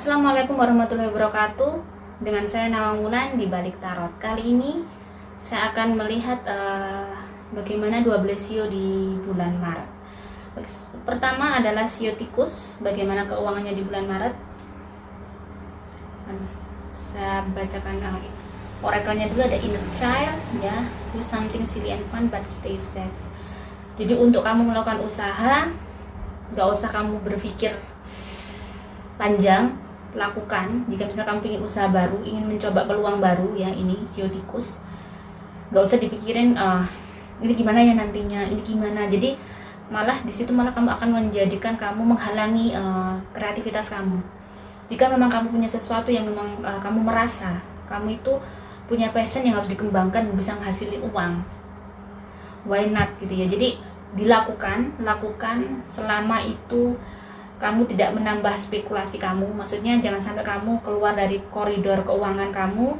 Assalamualaikum warahmatullahi wabarakatuh. Dengan saya Nawang Wulan di Balik Tarot. Kali ini saya akan melihat bagaimana 12 sio di bulan Maret. Pertama adalah sio tikus, bagaimana keuangannya di bulan Maret. Saya bacakan oracle-nya dulu. Ada inner child, ya, do something silly and fun but stay safe. Jadi untuk kamu melakukan usaha, gak usah kamu berpikir panjang, lakukan. Jika misalnya kamu ingin usaha baru, ingin mencoba peluang baru, ya, ini sio tikus, gak usah dipikirin ini gimana ya nantinya, ini gimana. Jadi malah di situ malah kamu akan menjadikan kamu menghalangi kreativitas kamu. Jika memang kamu punya sesuatu yang memang kamu merasa kamu itu punya passion yang harus dikembangkan, bisa menghasilkan uang, why not gitu ya. Jadi lakukan selama itu kamu tidak menambah spekulasi kamu. Maksudnya jangan sampai kamu keluar dari koridor keuangan kamu,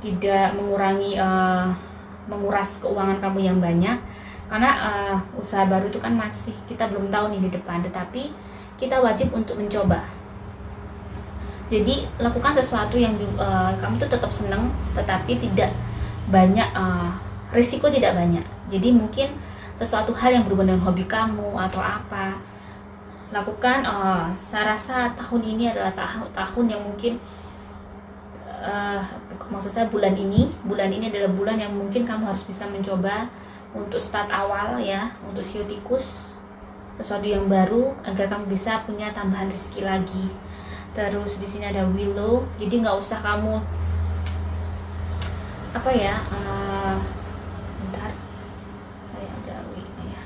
tidak mengurangi menguras keuangan kamu yang banyak. Karena usaha baru itu kan masih kita belum tahu nih di depan, tetapi kita wajib untuk mencoba. Jadi lakukan sesuatu yang kamu tuh tetap senang, tetapi tidak banyak risiko, tidak banyak. Jadi mungkin sesuatu hal yang berhubungan dengan hobi kamu atau apa, lakukan. Saya rasa tahun ini adalah tahun yang mungkin maksud saya bulan ini adalah bulan yang mungkin kamu harus bisa mencoba untuk start awal, ya, untuk sio tikus, sesuatu yang baru agar kamu bisa punya tambahan rezeki lagi. Terus di sini ada willow, jadi nggak usah kamu apa ya, bentar, saya ada willow ya.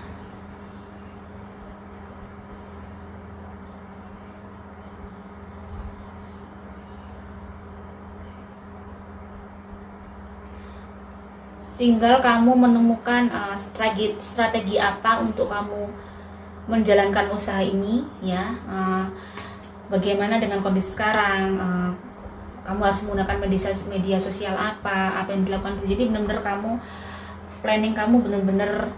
Tinggal kamu menemukan strategi apa untuk kamu menjalankan usaha ini, ya. Bagaimana dengan kondisi sekarang, kamu harus menggunakan media sosial apa yang dilakukan. Jadi benar-benar kamu planning, kamu benar-benar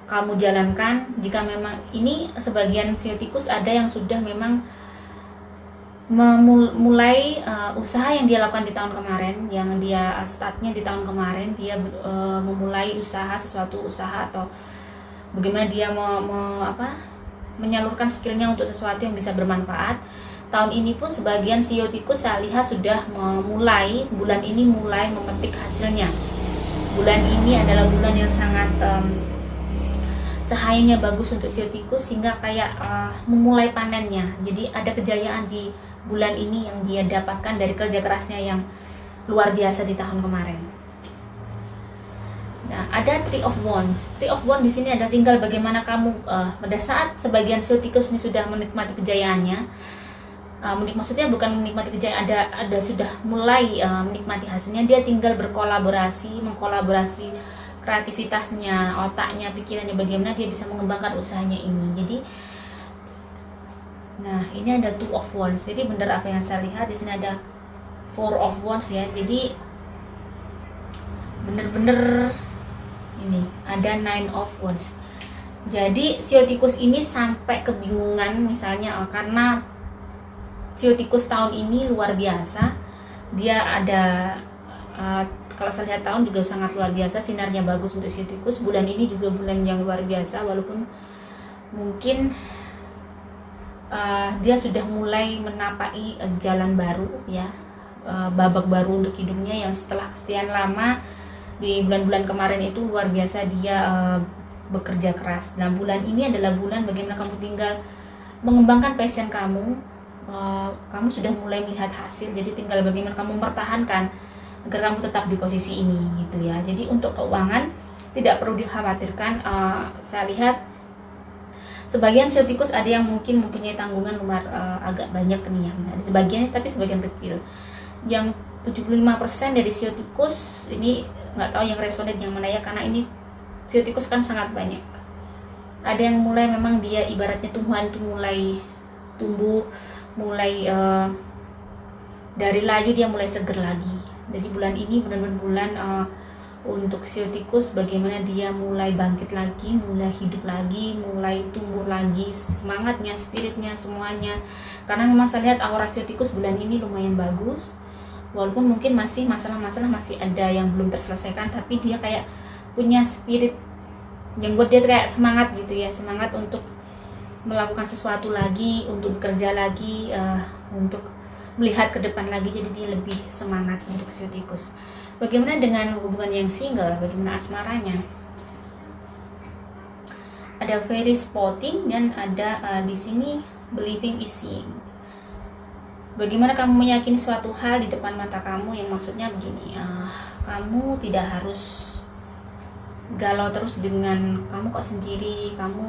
kamu jalankan. Jika memang ini sebagian sio tikus ada yang sudah memang memulai usaha yang dia lakukan di tahun kemarin, yang dia startnya di tahun kemarin, dia memulai sesuatu usaha atau bagaimana dia menyalurkan skillnya untuk sesuatu yang bisa bermanfaat. Tahun ini pun sebagian sio tikus saya lihat sudah bulan ini mulai memetik hasilnya. Bulan ini adalah bulan yang sangat cahayanya bagus untuk sio tikus, sehingga kayak memulai panennya. Jadi ada kejayaan di bulan ini yang dia dapatkan dari kerja kerasnya yang luar biasa di tahun kemarin. Nah, ada Three of Wands. Three of Wands di sini ada tinggal bagaimana kamu pada saat sebagian sio tikus ini sudah menikmati kejayaannya. Maksudnya bukan menikmati kejayaan, ada sudah mulai menikmati hasilnya. Dia tinggal mengkolaborasi kreativitasnya, otaknya, pikirannya, bagaimana dia bisa mengembangkan usahanya ini. Jadi, nah ini ada Two of Wands. Jadi benar apa yang saya lihat di sini, ada Four of Wands, ya. Jadi benar-benar ini ada Nine of Wands. Jadi sio tikus ini sampai kebingungan, misalnya karena sio tikus tahun ini luar biasa. Dia ada kalau saya lihat tahun juga sangat luar biasa, sinarnya bagus untuk sio tikus. Bulan ini juga bulan yang luar biasa, walaupun mungkin dia sudah mulai menapai jalan baru, ya, babak baru untuk hidupnya, yang setelah sekian lama di bulan-bulan kemarin itu luar biasa dia bekerja keras. Nah, bulan ini adalah bulan bagaimana kamu tinggal mengembangkan passion kamu. Kamu sudah mulai melihat hasil, jadi tinggal bagaimana kamu mempertahankan agar kamu tetap di posisi ini, gitu ya. Jadi untuk keuangan tidak perlu dikhawatirkan. Saya lihat sebagian sio tikus ada yang mungkin mempunyai tanggungan agak banyak nih, nah, sebagian, tapi sebagian kecil. Yang 75% dari sio tikus ini nggak tahu yang resonate yang mana, ya, karena ini sio tikus kan sangat banyak. Ada yang mulai memang dia ibaratnya tumbuhan itu mulai tumbuh, mulai dari layu dia mulai seger lagi. Jadi bulan ini benar-benar bulan untuk sio tikus, bagaimana dia mulai bangkit lagi, mulai hidup lagi, mulai tumbuh lagi semangatnya, spiritnya, semuanya. Karena memang saya lihat aura sio tikus bulan ini lumayan bagus, walaupun mungkin masih masalah-masalah masih ada yang belum terselesaikan, tapi dia kayak punya spirit yang buat dia kayak semangat gitu ya, semangat untuk melakukan sesuatu lagi, untuk bekerja lagi, untuk melihat ke depan lagi. Jadi dia lebih semangat untuk sio tikus. Bagaimana dengan hubungan yang single? Bagaimana asmaranya? Ada very spotting dan ada di sini believing is seeing. Bagaimana kamu meyakini suatu hal di depan mata kamu, yang maksudnya begini, kamu tidak harus galau terus dengan kamu kok sendiri, kamu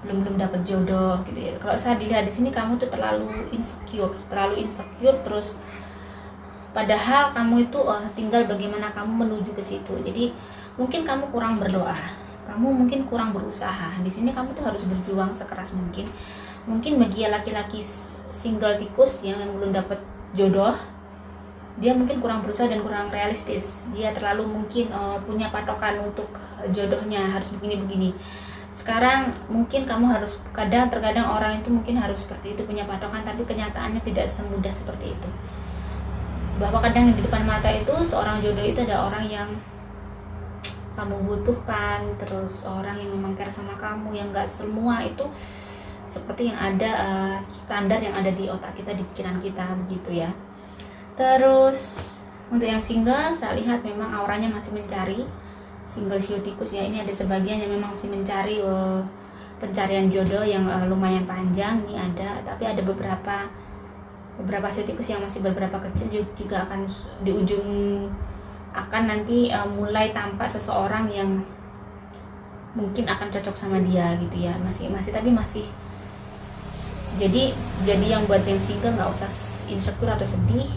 belum dapat jodoh gitu ya. Kalau saya dilihat di sini kamu tuh terlalu insecure, terus padahal kamu itu tinggal bagaimana kamu menuju ke situ. Jadi mungkin kamu kurang berdoa, kamu mungkin kurang berusaha. Di sini kamu tuh harus berjuang sekeras mungkin. Mungkin bagi laki-laki single tikus yang belum dapat jodoh, dia mungkin kurang berusaha dan kurang realistis. Dia terlalu mungkin punya patokan untuk jodohnya harus begini-begini. Sekarang mungkin kamu harus, terkadang orang itu mungkin harus seperti itu, punya patokan, tapi kenyataannya tidak semudah seperti itu. Bahwa kadang di depan mata itu seorang jodoh itu ada orang yang kamu butuhkan, terus orang yang memang care sama kamu, yang gak semua itu seperti yang ada standar yang ada di otak kita, di pikiran kita begitu ya. Terus untuk yang single, saya lihat memang auranya masih mencari, single sio tikus ya. Ini ada sebagian yang memang masih mencari pencarian jodoh yang lumayan panjang. Ini ada, tapi ada beberapa sio tikus yang masih beberapa kecil juga akan di ujung akan nanti mulai tampak seseorang yang mungkin akan cocok sama dia gitu ya. Masih tapi masih jadi yang buat yang single nggak usah insecure atau sedih,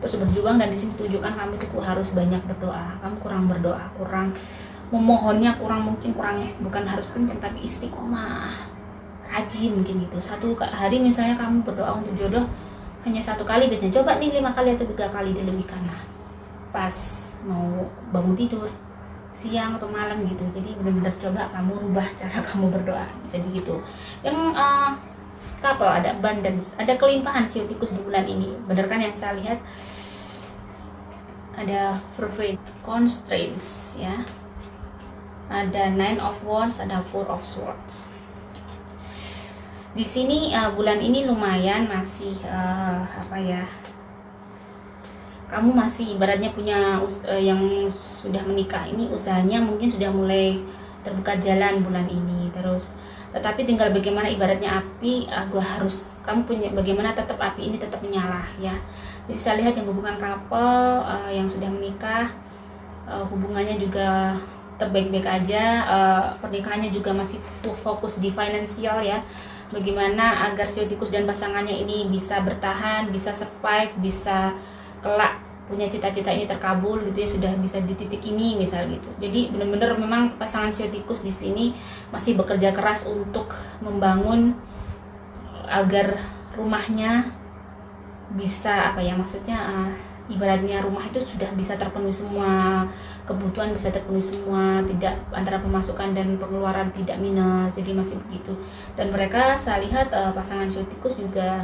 terus berjuang. Dan di sini tunjukkan kamu itu harus banyak berdoa. Kamu kurang berdoa, kurang memohonnya, bukan harus kenceng, tapi istiqomah, rajin mungkin gitu. Satu hari misalnya kamu berdoa untuk jodoh hanya 1 kali, biasanya coba nih 5 kali atau 3 kali dilebihkan lah, pas mau bangun tidur, siang atau malam gitu. Jadi benar-benar coba kamu rubah cara kamu berdoa. Jadi gitu. Yang couple ada abundance, ada kelimpahan sio tikus di bulan ini. Benar kan yang saya lihat? Ada perfect constraints ya. Ada 9 of Wands, ada 4 of Swords. Di sini bulan ini lumayan masih kamu masih ibaratnya punya yang sudah menikah ini, usahanya mungkin sudah mulai terbuka jalan bulan ini. Terus tetapi tinggal bagaimana ibaratnya api, kamu punya bagaimana tetap api ini tetap menyala ya. Jadi saya lihat yang hubungan couple yang sudah menikah, hubungannya juga terbaik-baik aja, pernikahannya juga masih fokus di finansial ya. Bagaimana agar sio tikus dan pasangannya ini bisa bertahan, bisa survive, bisa kelak punya cita-cita ini terkabul gitu ya, sudah bisa di titik ini misal gitu. Jadi benar-benar memang pasangan sio tikus di sini masih bekerja keras untuk membangun agar rumahnya bisa ibaratnya rumah itu sudah bisa terpenuhi semua kebutuhan, bisa terpenuhi semua, tidak antara pemasukan dan pengeluaran tidak minus. Jadi masih begitu. Dan mereka saya lihat pasangan sio tikus juga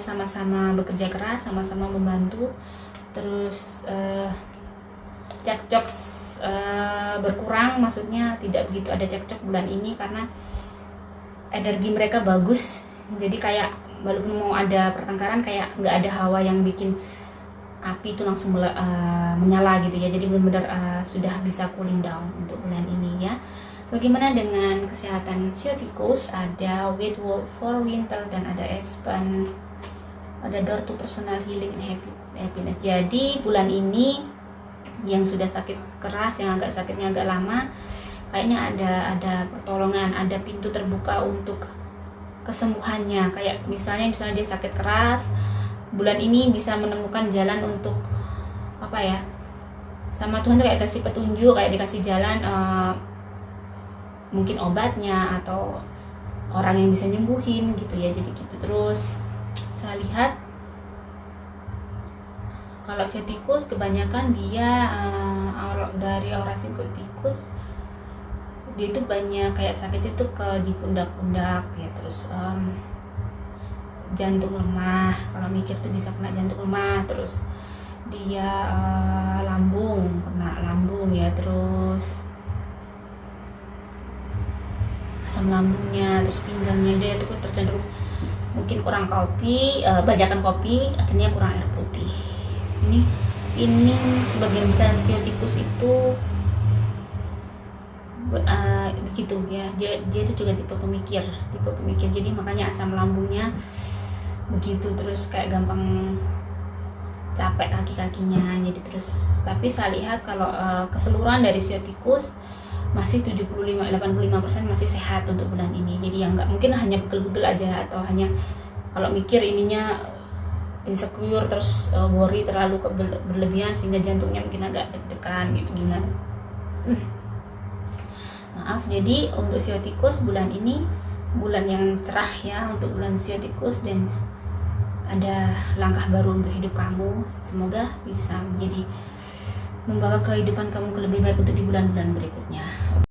sama-sama bekerja keras, sama-sama membantu. Terus cekcok berkurang, maksudnya tidak begitu ada cekcok bulan ini karena energi mereka bagus. Jadi kayak walaupun mau ada pertengkaran, kayak nggak ada hawa yang bikin api itu langsung menyala gitu ya. Jadi benar-benar sudah bisa cooling down untuk bulan ini ya. Bagaimana dengan kesehatan sio tikus? Ada Wait for Winter dan ada Expand, ada Door to Personal Healing and Happiness. Jadi bulan ini yang sudah sakit keras, yang agak sakitnya agak lama, kayaknya ada pertolongan, ada pintu terbuka untuk kesembuhannya. Kayak misalnya dia sakit keras, bulan ini bisa menemukan jalan untuk sama Tuhan tuh kayak kasih petunjuk, kayak dikasih jalan, mungkin obatnya atau orang yang bisa nyembuhin gitu ya. Jadi gitu. Terus saya lihat Kalau sio tikus kebanyakan dia dari aura psikotikus dia itu banyak kayak sakit itu di pundak-pundak ya, terus jantung lemah. Kalau mikir tuh bisa kena jantung lemah, terus dia kena lambung ya, terus asam lambungnya, terus pinggangnya dia itu tercenderung mungkin kurang kopi, banyakan kopi, akhirnya kurang air putih. Ini sebagian besar sio tikus itu begitu ya, dia itu juga tipe pemikir, jadi makanya asam lambungnya begitu, terus kayak gampang capek kaki-kakinya. Jadi terus tapi saya lihat kalau keseluruhan dari sio tikus masih 75-85% masih sehat untuk bulan ini. Jadi yang nggak mungkin hanya begel-begel aja, atau hanya kalau mikir ininya insecure, terus worry terlalu berlebihan sehingga jantungnya mungkin agak deg-degan gitu, gimana. Maaf, jadi untuk sio tikus bulan ini bulan yang cerah ya untuk bulan sio tikus, dan ada langkah baru untuk hidup kamu. Semoga bisa menjadi membawa kehidupan kamu ke lebih baik untuk di bulan-bulan berikutnya.